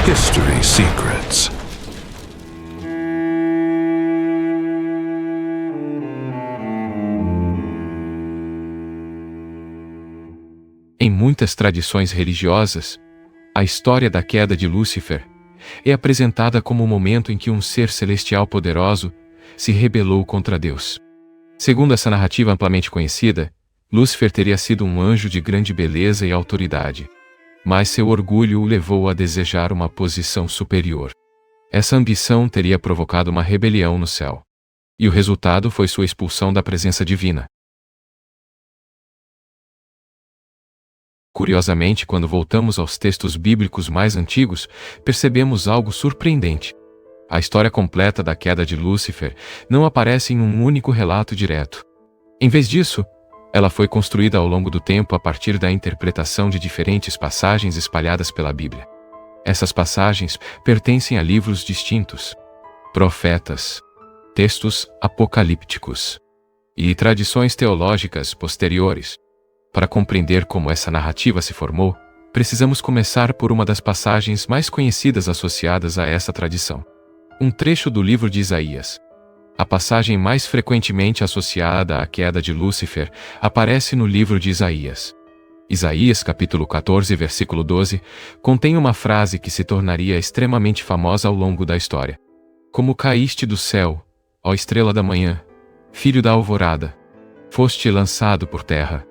History Secrets. Em muitas tradições religiosas, a história da queda de Lúcifer é apresentada como o momento em que um ser celestial poderoso se rebelou contra Deus. Segundo essa narrativa amplamente conhecida, Lúcifer teria sido um anjo de grande beleza e autoridade, mas seu orgulho o levou a desejar uma posição superior. Essa ambição teria provocado uma rebelião no céu, e o resultado foi sua expulsão da presença divina. Curiosamente, quando voltamos aos textos bíblicos mais antigos, percebemos algo surpreendente. A história completa da queda de Lúcifer não aparece em um único relato direto. Em vez disso, ela foi construída ao longo do tempo a partir da interpretação de diferentes passagens espalhadas pela Bíblia. Essas passagens pertencem a livros distintos, profetas, textos apocalípticos e tradições teológicas posteriores. Para compreender como essa narrativa se formou, precisamos começar por uma das passagens mais conhecidas associadas a essa tradição. Um trecho do livro de Isaías. A passagem mais frequentemente associada à queda de Lúcifer aparece no livro de Isaías. Isaías, capítulo 14, versículo 12, contém uma frase que se tornaria extremamente famosa ao longo da história. Como caíste do céu, ó estrela da manhã, filho da alvorada, foste lançado por terra.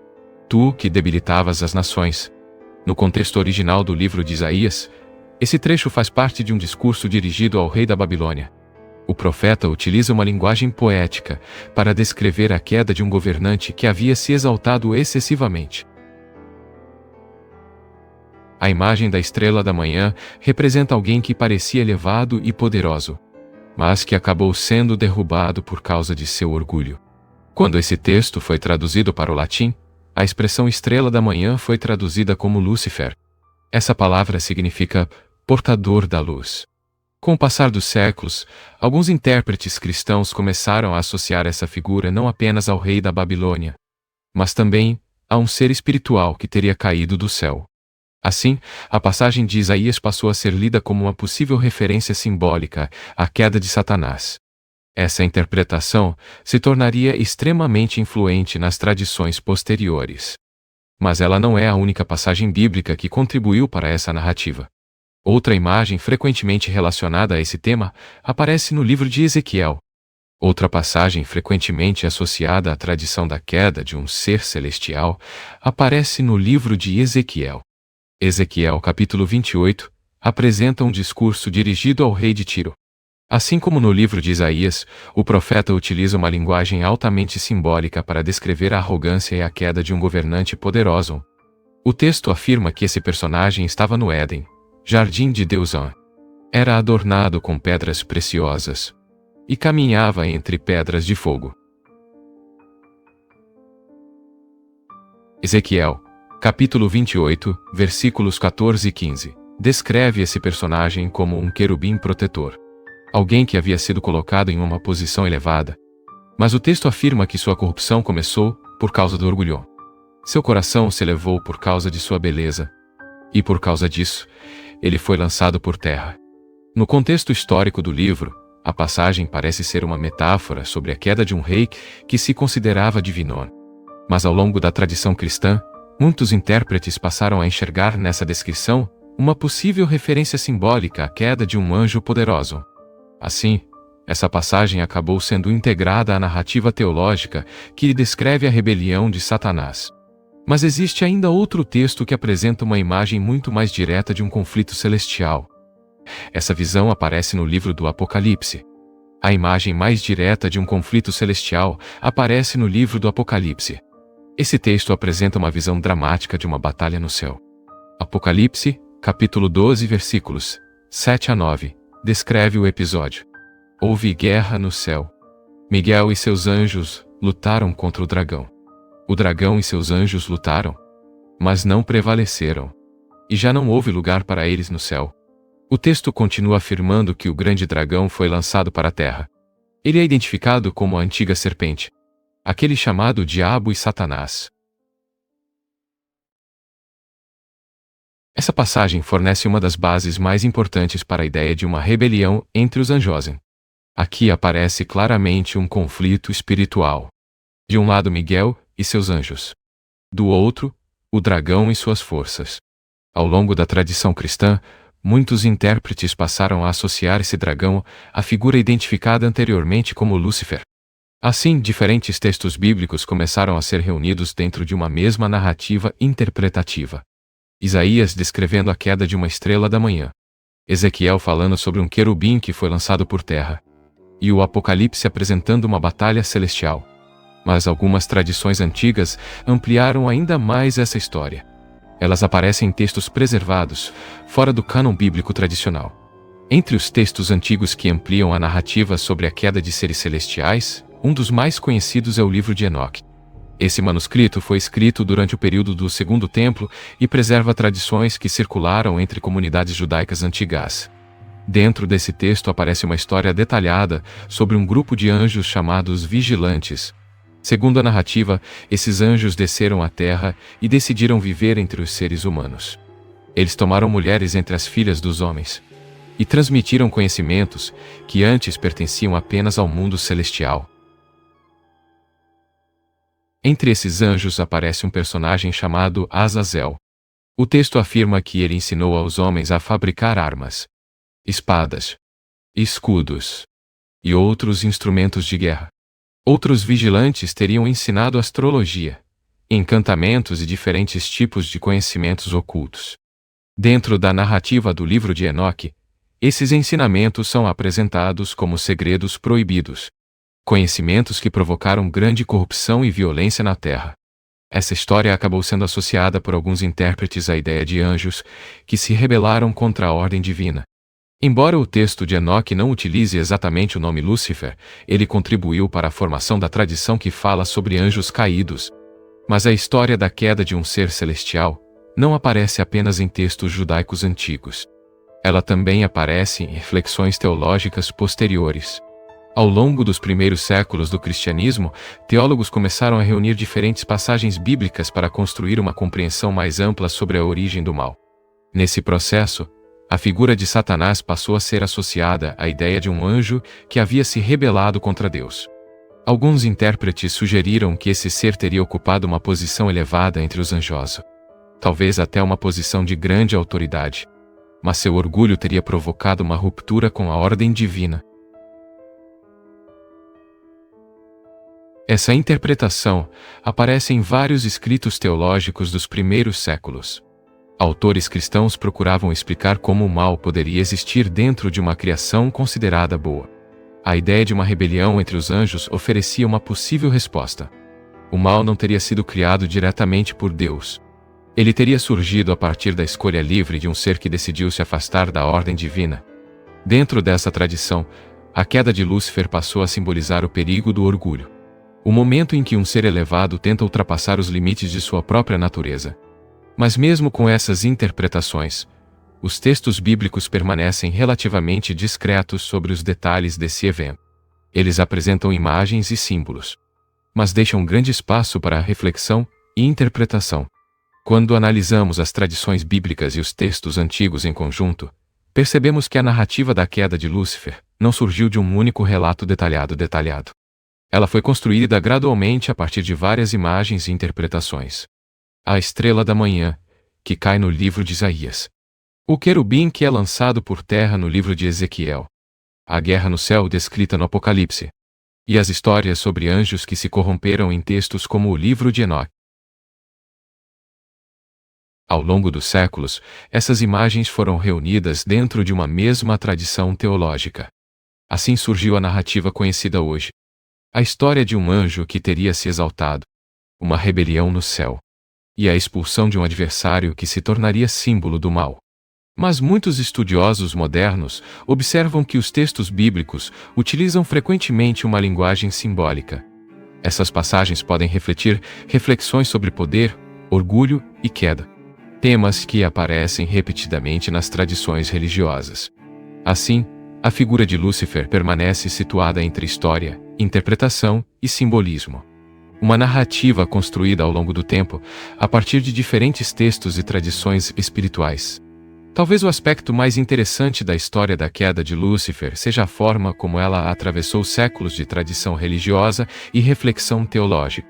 Tu que debilitavas as nações. No contexto original do livro de Isaías, esse trecho faz parte de um discurso dirigido ao rei da Babilônia. O profeta utiliza uma linguagem poética para descrever a queda de um governante que havia se exaltado excessivamente. A imagem da estrela da manhã representa alguém que parecia elevado e poderoso, mas que acabou sendo derrubado por causa de seu orgulho. Quando esse texto foi traduzido para o latim, a expressão estrela da manhã foi traduzida como Lúcifer. Essa palavra significa portador da luz. Com o passar dos séculos, alguns intérpretes cristãos começaram a associar essa figura não apenas ao rei da Babilônia, mas também a um ser espiritual que teria caído do céu. Assim, a passagem de Isaías passou a ser lida como uma possível referência simbólica à queda de Satanás. Essa interpretação se tornaria extremamente influente nas tradições posteriores. Mas ela não é a única passagem bíblica que contribuiu para essa narrativa. Outra imagem frequentemente relacionada a esse tema aparece no livro de Ezequiel. Outra passagem frequentemente associada à tradição da queda de um ser celestial aparece no livro de Ezequiel. Ezequiel, capítulo 28, apresenta um discurso dirigido ao rei de Tiro. Assim como no livro de Isaías, o profeta utiliza uma linguagem altamente simbólica para descrever a arrogância e a queda de um governante poderoso. O texto afirma que esse personagem estava no Éden, jardim de Deus. Era adornado com pedras preciosas e caminhava entre pedras de fogo. Ezequiel, capítulo 28, versículos 14 e 15, descreve esse personagem como um querubim protetor. Alguém que havia sido colocado em uma posição elevada. Mas o texto afirma que sua corrupção começou por causa do orgulho. Seu coração se elevou por causa de sua beleza, e por causa disso, ele foi lançado por terra. No contexto histórico do livro, a passagem parece ser uma metáfora sobre a queda de um rei que se considerava divino. Mas ao longo da tradição cristã, muitos intérpretes passaram a enxergar nessa descrição uma possível referência simbólica à queda de um anjo poderoso. Assim, essa passagem acabou sendo integrada à narrativa teológica que descreve a rebelião de Satanás. Mas existe ainda outro texto que apresenta uma imagem muito mais direta de um conflito celestial. Essa visão aparece no livro do Apocalipse. A imagem mais direta de um conflito celestial aparece no livro do Apocalipse. Esse texto apresenta uma visão dramática de uma batalha no céu. Apocalipse, capítulo 12, versículos 7 a 9. Descreve o episódio. Houve guerra no céu. Miguel e seus anjos lutaram contra o dragão. O dragão e seus anjos lutaram, mas não prevaleceram. E já não houve lugar para eles no céu. O texto continua afirmando que o grande dragão foi lançado para a terra. Ele é identificado como a antiga serpente, aquele chamado Diabo e Satanás. Essa passagem fornece uma das bases mais importantes para a ideia de uma rebelião entre os Anjosen. Aqui aparece claramente um conflito espiritual. De um lado, Miguel e seus anjos. Do outro, o dragão e suas forças. Ao longo da tradição cristã, muitos intérpretes passaram a associar esse dragão à figura identificada anteriormente como Lúcifer. Assim, diferentes textos bíblicos começaram a ser reunidos dentro de uma mesma narrativa interpretativa. Isaías descrevendo a queda de uma estrela da manhã. Ezequiel falando sobre um querubim que foi lançado por terra. E o Apocalipse apresentando uma batalha celestial. Mas algumas tradições antigas ampliaram ainda mais essa história. Elas aparecem em textos preservados, fora do cânon bíblico tradicional. Entre os textos antigos que ampliam a narrativa sobre a queda de seres celestiais, um dos mais conhecidos é o livro de Enoque. Esse manuscrito foi escrito durante o período do Segundo Templo e preserva tradições que circularam entre comunidades judaicas antigas. Dentro desse texto aparece uma história detalhada sobre um grupo de anjos chamados vigilantes. Segundo a narrativa, esses anjos desceram à terra e decidiram viver entre os seres humanos. Eles tomaram mulheres entre as filhas dos homens e transmitiram conhecimentos que antes pertenciam apenas ao mundo celestial. Entre esses anjos aparece um personagem chamado Azazel. O texto afirma que ele ensinou aos homens a fabricar armas, espadas, escudos e outros instrumentos de guerra. Outros vigilantes teriam ensinado astrologia, encantamentos e diferentes tipos de conhecimentos ocultos. Dentro da narrativa do livro de Enoque, esses ensinamentos são apresentados como segredos proibidos, conhecimentos que provocaram grande corrupção e violência na Terra. Essa história acabou sendo associada por alguns intérpretes à ideia de anjos que se rebelaram contra a ordem divina. Embora o texto de Enoque não utilize exatamente o nome Lúcifer, ele contribuiu para a formação da tradição que fala sobre anjos caídos. Mas a história da queda de um ser celestial não aparece apenas em textos judaicos antigos. Ela também aparece em reflexões teológicas posteriores. Ao longo dos primeiros séculos do cristianismo, teólogos começaram a reunir diferentes passagens bíblicas para construir uma compreensão mais ampla sobre a origem do mal. Nesse processo, a figura de Satanás passou a ser associada à ideia de um anjo que havia se rebelado contra Deus. Alguns intérpretes sugeriram que esse ser teria ocupado uma posição elevada entre os anjos, talvez até uma posição de grande autoridade, mas seu orgulho teria provocado uma ruptura com a ordem divina. Essa interpretação aparece em vários escritos teológicos dos primeiros séculos. Autores cristãos procuravam explicar como o mal poderia existir dentro de uma criação considerada boa. A ideia de uma rebelião entre os anjos oferecia uma possível resposta. O mal não teria sido criado diretamente por Deus. Ele teria surgido a partir da escolha livre de um ser que decidiu se afastar da ordem divina. Dentro dessa tradição, a queda de Lúcifer passou a simbolizar o perigo do orgulho. O momento em que um ser elevado tenta ultrapassar os limites de sua própria natureza. Mas mesmo com essas interpretações, os textos bíblicos permanecem relativamente discretos sobre os detalhes desse evento. Eles apresentam imagens e símbolos, mas deixam grande espaço para a reflexão e interpretação. Quando analisamos as tradições bíblicas e os textos antigos em conjunto, percebemos que a narrativa da queda de Lúcifer não surgiu de um único relato detalhado. Ela foi construída gradualmente a partir de várias imagens e interpretações. A estrela da manhã, que cai no livro de Isaías. O querubim que é lançado por terra no livro de Ezequiel. A guerra no céu descrita no Apocalipse. E as histórias sobre anjos que se corromperam em textos como o livro de Enoque. Ao longo dos séculos, essas imagens foram reunidas dentro de uma mesma tradição teológica. Assim surgiu a narrativa conhecida hoje. A história de um anjo que teria se exaltado, uma rebelião no céu, e a expulsão de um adversário que se tornaria símbolo do mal. Mas muitos estudiosos modernos observam que os textos bíblicos utilizam frequentemente uma linguagem simbólica. Essas passagens podem refletir reflexões sobre poder, orgulho e queda, temas que aparecem repetidamente nas tradições religiosas. Assim, a figura de Lúcifer permanece situada entre história, interpretação e simbolismo. Uma narrativa construída ao longo do tempo, a partir de diferentes textos e tradições espirituais. Talvez o aspecto mais interessante da história da queda de Lúcifer seja a forma como ela atravessou séculos de tradição religiosa e reflexão teológica.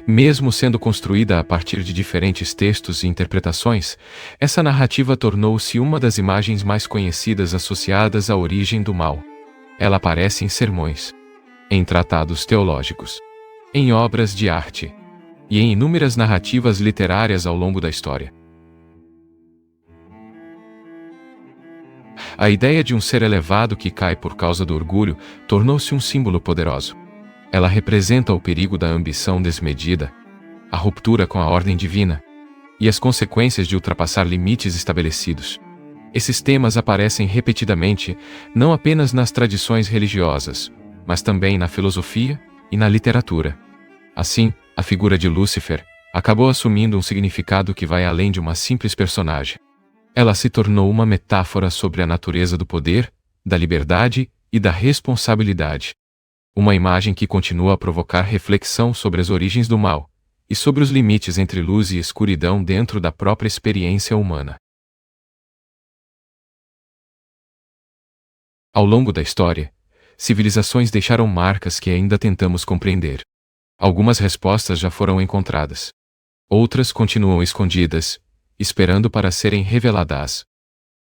Mesmo sendo construída a partir de diferentes textos e interpretações, essa narrativa tornou-se uma das imagens mais conhecidas associadas à origem do mal. Ela aparece em sermões, em tratados teológicos, em obras de arte e em inúmeras narrativas literárias ao longo da história. A ideia de um ser elevado que cai por causa do orgulho tornou-se um símbolo poderoso. Ela representa o perigo da ambição desmedida, a ruptura com a ordem divina e as consequências de ultrapassar limites estabelecidos. Esses temas aparecem repetidamente, não apenas nas tradições religiosas, mas também na filosofia e na literatura. Assim, a figura de Lúcifer acabou assumindo um significado que vai além de uma simples personagem. Ela se tornou uma metáfora sobre a natureza do poder, da liberdade e da responsabilidade. Uma imagem que continua a provocar reflexão sobre as origens do mal e sobre os limites entre luz e escuridão dentro da própria experiência humana. Ao longo da história, civilizações deixaram marcas que ainda tentamos compreender. Algumas respostas já foram encontradas. Outras continuam escondidas, esperando para serem reveladas.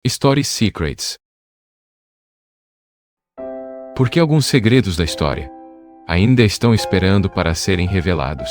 Story Secrets. Porque alguns segredos da história ainda estão esperando para serem revelados.